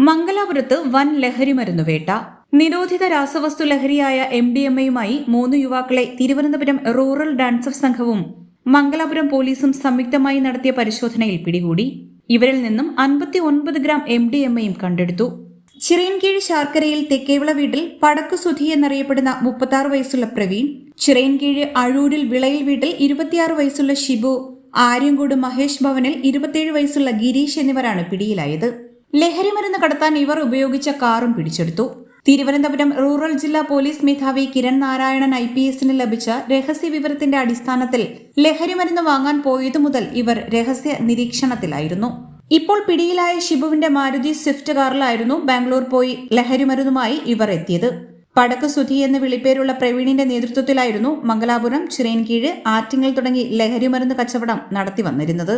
മംഗലാപുരത്ത് വൻ ലഹരിമരുന്ന് വേട്ട. നിരോധിത രാസവസ്തു ലഹരിയായ MDMA-യുമായി 3 യുവാക്കളെ തിരുവനന്തപുരം റൂറൽ ഡാൻസ് ഓഫ് സംഘവും മംഗലാപുരം പോലീസും സംയുക്തമായി നടത്തിയ പരിശോധനയിൽ പിടികൂടി. ഇവരിൽ നിന്നും 59 ഗ്രാം MDMA-യും കണ്ടെടുത്തു. ചിറയൻകീഴ് ശാർക്കരയിൽ തെക്കേവിള വീട്ടിൽ പടക്കു സുധി എന്നറിയപ്പെടുന്ന 36 വയസ്സുള്ള പ്രവീൺ, ചിറയൻകീഴ് അഴൂരിൽ വിളയിൽ വീട്ടിൽ 26 വയസ്സുള്ള ഷിബു, ആര്യങ്കോട് മഹേഷ് ഭവനിൽ 27 വയസ്സുള്ള ഗിരീഷ് എന്നിവരാണ് പിടിയിലായത്. ലഹരിമരുന്ന് കടത്താൻ ഇവർ ഉപയോഗിച്ച കാറും പിടിച്ചെടുത്തു. തിരുവനന്തപുരം റൂറൽ ജില്ലാ പോലീസ് മേധാവി കിരൺ നാരായണൻ IPS-ന് ലഭിച്ച രഹസ്യ വിവരത്തിന്റെ അടിസ്ഥാനത്തിൽ ലഹരിമരുന്ന് വാങ്ങാൻ പോയതു മുതൽ ഇവർ രഹസ്യ നിരീക്ഷണത്തിലായിരുന്നു. ഇപ്പോൾ പിടിയിലായ ഷിബുവിന്റെ മാരുതി സ്വിഫ്റ്റ് കാറിലായിരുന്നു ബാംഗ്ലൂർ പോയി ലഹരിമരുന്നുമായി ഇവർ എത്തിയത്. പടക്ക് സുധി എന്ന് വിളിപ്പേരുള്ള പ്രവീണിന്റെ നേതൃത്വത്തിലായിരുന്നു മംഗലാപുരം, ചിറയൻകീഴ്, ആറ്റിങ്ങൽ തുടങ്ങി ലഹരിമരുന്ന് കച്ചവടം നടത്തി വന്നിരുന്നത്.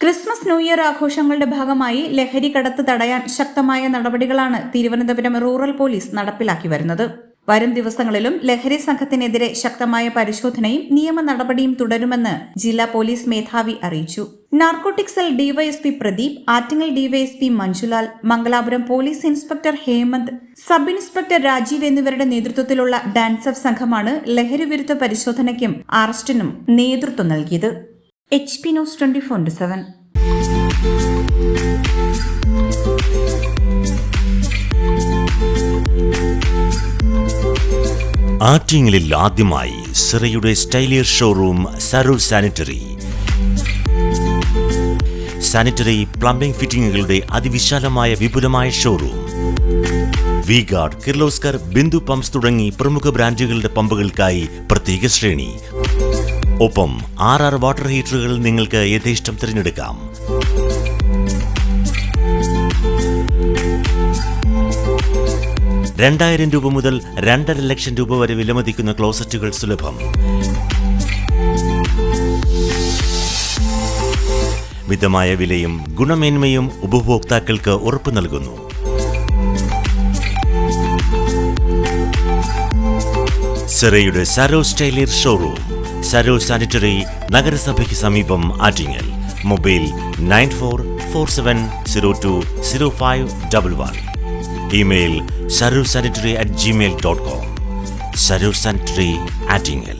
ക്രിസ്മസ് ന്യൂ ഇയർ ആഘോഷങ്ങളുടെ ഭാഗമായി ലഹരി കടത്ത് തടയാൻ ശക്തമായ നടപടികളാണ് തിരുവനന്തപുരം റൂറൽ പോലീസ് നടപ്പിലാക്കി വരുന്നത്. വരും ദിവസങ്ങളിലും ലഹരി സംഘത്തിനെതിരെ ശക്തമായ പരിശോധനയും നിയമ നടപടിയും തുടരുമെന്ന് ജില്ലാ പോലീസ് മേധാവി അറിയിച്ചു. Narcotic cell DYSP Pradeep, Attingal DYSP Manjulal, Mangalapuram police inspector Hemanth, sub inspector Rajeev എന്നിവരുടെ നേതൃത്വത്തിലുള്ള ഡാൻസ് ഓഫ് സംഘമാണ് ലഹരി വിരുദ്ധ പരിശോധനയ്ക്കും അറസ്റ്റിനും നേതൃത്വം നൽകിയത്. HP News 24/7. ആറ്റിങ്ങലിൽ ആദ്യമായി സിറയുടെ സ്റ്റൈലിയർ ഷോറൂം സരൂർ സാനിറ്ററി. സാനിറ്ററി പ്ലംബിംഗ് ഫിറ്റിംഗുകളുടെ അതിവിശാലമായ വിപുലമായ showroom. V-Guard, Kirloskar, Bindu pumps തുടങ്ങി പ്രമുഖ ബ്രാൻഡുകളുടെ പമ്പുകൾക്കായി പ്രത്യേക ശ്രേണി. ഒപ്പം 6 വാട്ടർ ഹീറ്ററുകൾ നിങ്ങൾക്ക് യഥേഷ്ടം തിരഞ്ഞെടുക്കാം. ₹2,000 മുതൽ 2.5 ലക്ഷം രൂപ വരെ വിലമതിക്കുന്ന ക്ലോസറ്റുകൾ സുലഭം. മിതമായ വിലയും ഗുണമേന്മയും ഉപഭോക്താക്കൾക്ക് ഉറപ്പു നൽകുന്നു. സിറയുടെ സരോ സ്റ്റൈലിയർ ഷോറൂം, സരോ സാനിറ്ററി, നഗരസഭയ്ക്ക് സമീപം, Attingal. Mobile 9447020511. Email sarursanitary@gmail.com. Sarur Sanitary, Attingal.